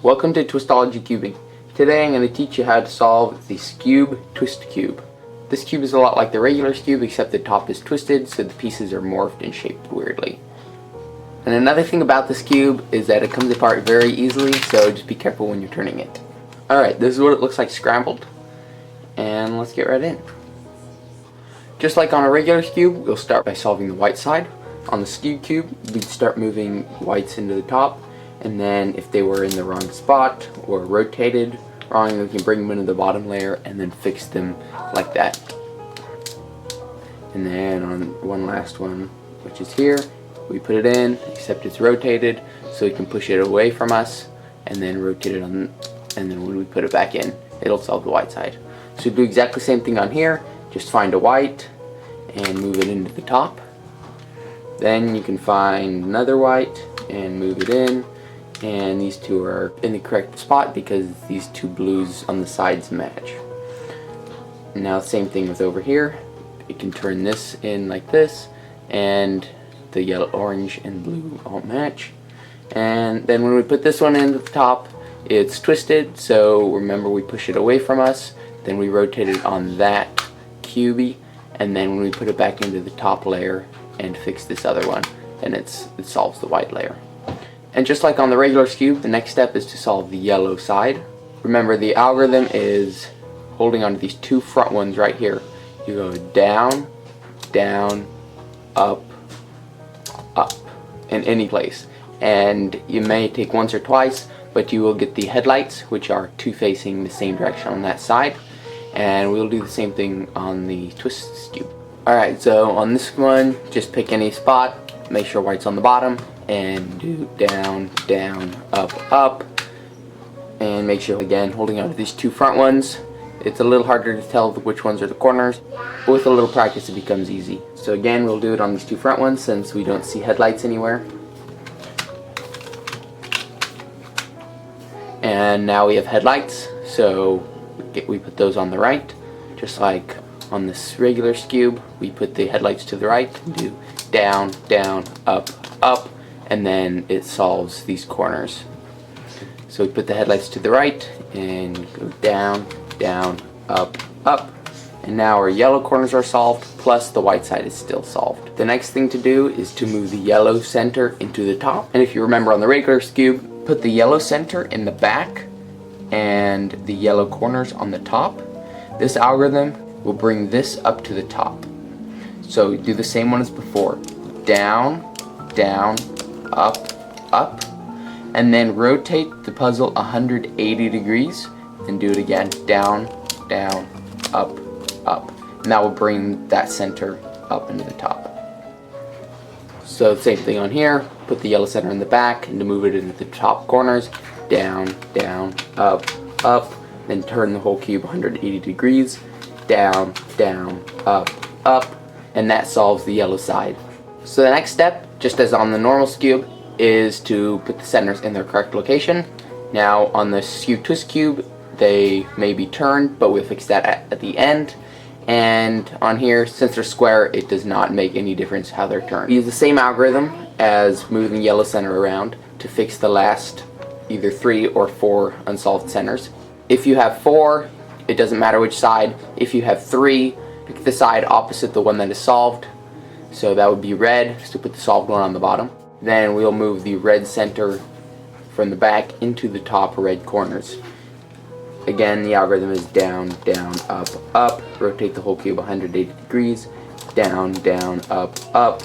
Welcome to Twistology Cubing. Today I'm going to teach you how to solve the Skewb Twist Cube. This cube is a lot like the regular Skewb, except the top is twisted so the pieces are morphed and shaped weirdly. And another thing about this cube is that it comes apart very easily, so just be careful when you're turning it. Alright, this is what it looks like scrambled. And let's get right in. Just like on a regular Skewb, we'll start by solving the white side. On the Skewb cube, we'd start moving whites into the top, and then if they were in the wrong spot or rotated wrong, we can bring them into the bottom layer and then fix them like that. And then on one last one, which is here, we put it in, except it's rotated, so we can push it away from us and then rotate it on, and then when we put it back in, it'll solve the white side. So we do exactly the same thing on here, just find a white and move it into the top. Then you can find another white and move it in, and these two are in the correct spot because these two blues on the sides match. Now same thing with over here. You can turn this in like this, and the yellow, orange, and blue all match. And then when we put this one into the top, it's twisted, so remember we push it away from us, then we rotate it on that cubey, and then when we put it back into the top layer and fix this other one, and it solves the white layer. And just like on the regular Skewb, the next step is to solve the yellow side. Remember, the algorithm is holding onto these two front ones right here. You go down, down, up, up, in any place. And you may take once or twice, but you will get the headlights, which are two facing the same direction on that side. And we'll do the same thing on the Twist Cube. Alright, so on this one, just pick any spot, make sure white's on the bottom, and do down, down, up, up, and make sure, again, holding on to these two front ones. It's a little harder to tell which ones are the corners, but with a little practice it becomes easy. So again, we'll do it on these two front ones since we don't see headlights anywhere. And now we have headlights, so we put those on the right, just like on this regular Skewb, we put the headlights to the right and do down, down, up, up, and then it solves these corners. So we put the headlights to the right and go down, down, up, up, and now our yellow corners are solved, plus the white side is still solved. The next thing to do is to move the yellow center into the top. And if you remember on the regular Skewb, put the yellow center in the back and the yellow corners on the top. This algorithm will bring this up to the top. So do the same one as before. Down, down, up, up, and then rotate the puzzle 180 degrees and do it again. Down, down, up, up. And that will bring that center up into the top. So same thing on here. Put the yellow center in the back and to move it into the top corners. Down, down, up, up. Then turn the whole cube 180 degrees. Down, down, up, up, and that solves the yellow side. So the next step, just as on the normal Skewb, is to put the centers in their correct location. Now on the Skewb Twist Cube, they may be turned, but we'll fix that at the end. And on here, since they're square, it does not make any difference how they're turned. We use the same algorithm as moving the yellow center around to fix the last either 3 or 4 unsolved centers. If you have 4, it doesn't matter which side. If you have 3, pick the side opposite the one that is solved. So that would be red, so put the solved one on the bottom. Then we'll move the red center from the back into the top red corners. Again, the algorithm is down, down, up, up. Rotate the whole cube 180 degrees. Down, down, up, up.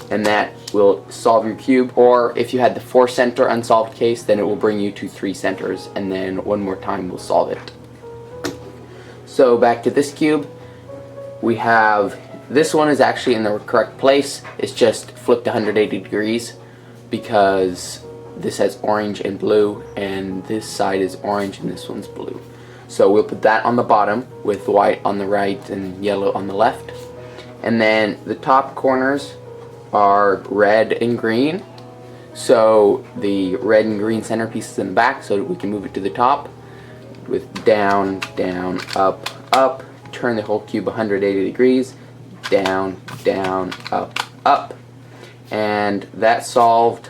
And that will solve your cube. Or if you had the 4 center unsolved case, then it will bring you to 3 centers, and then one more time we'll solve it. So back to this cube, we have, this one is actually in the correct place. It's just flipped 180 degrees because this has orange and blue, and this side is orange and this one's blue. So we'll put that on the bottom with white on the right and yellow on the left. And then the top corners are red and green. So the red and green centerpiece is in the back, so we can move it to the top with down, down, up, up. Turn the whole cube 180 degrees. Down, down, up, up. And that solved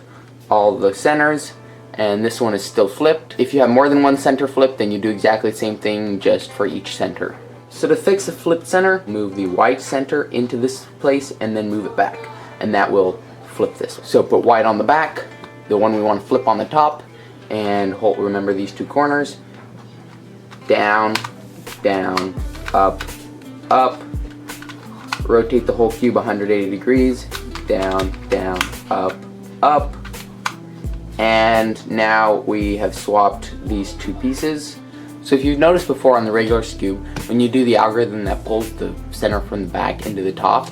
all the centers. and this one is still flipped. If you have more than one center flip, then you do exactly the same thing just for each center. So to fix the flipped center, move the white center into this place and then move it back, and that will flip this. So put white on the back, the one we want to flip on the top, and remember these two corners. Down, down, up, up. Rotate the whole cube 180 degrees. Down, down, up, up. And now we have swapped these two pieces. So if you've noticed before on the regular Skewb, when you do the algorithm that pulls the center from the back into the top,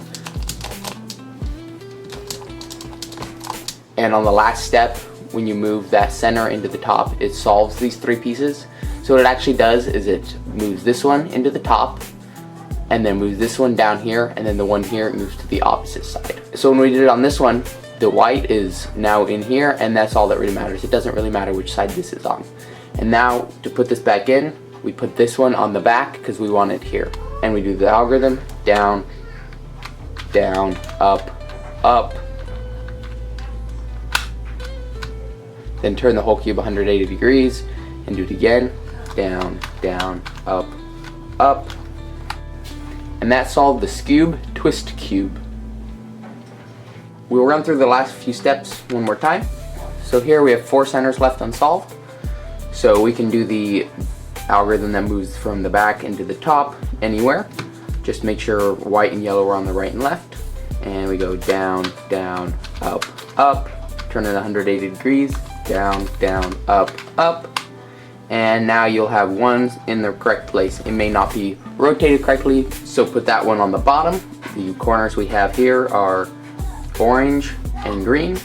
and on the last step, when you move that center into the top, it solves these three pieces. So what it actually does is it moves this one into the top, and then moves this one down here, and then the one here moves to the opposite side. So when we did it on this one, the white is now in here, and that's all that really matters. It doesn't really matter which side this is on. And now to put this back in, we put this one on the back because we want it here. And we do the algorithm, down, down, up, up. Then turn the whole cube 180 degrees and do it again, down, down, up, up. And that solved the Skewb Twist Cube. We'll run through the last few steps one more time. So here we have 4 centers left unsolved. So we can do the algorithm that moves from the back into the top anywhere. Just make sure white and yellow are on the right and left. And we go down, down, up, up. Turn it 180 degrees, down, down, up, up. And now you'll have one in the correct place. It may not be rotated correctly, so put that one on the bottom. The corners we have here are orange and green.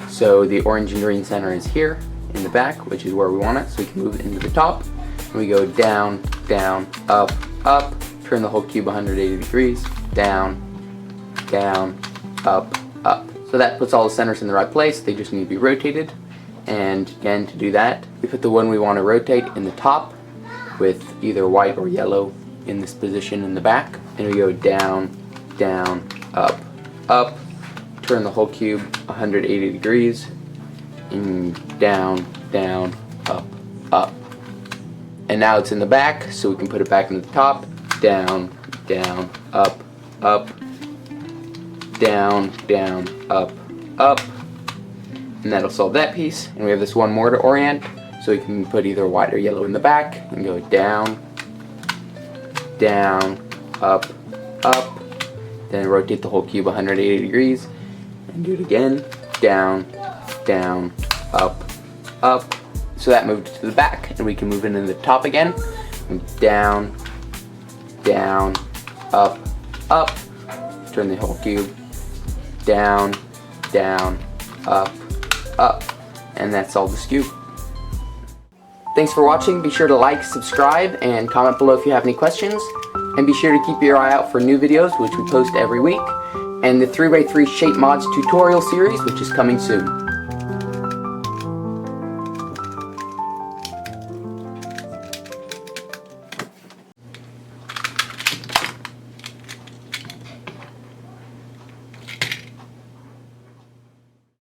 So the orange and green center is here in the back, which is where we want it, so we can move it into the top. And we go down, down, up, up. Turn the whole cube 180 degrees, down, down, up, up. So that puts all the centers in the right place. They just need to be rotated. And again, to do that, we put the one we want to rotate in the top with either white or yellow in this position in the back. And we go down, down, up, up. Turn the whole cube 180 degrees. And down, down, up, up. And now it's in the back, so we can put it back into the top. Down, down, up, up. Down, down, up, up. And that'll solve that piece. And we have this one more to orient, so we can put either white or yellow in the back and go down, down, up, up. Then rotate the whole cube 180 degrees and do it again. Down, down, up, up. So that moved to the back, and we can move it into the top again. And down, down, up, up. Turn the whole cube. Down, down, up, up. And that's all the Skewb. Thanks for watching. Be sure to like, subscribe, and comment below if you have any questions. And be sure to keep your eye out for new videos, which we post every week, and the 3x3 shape mods tutorial series, which is coming soon.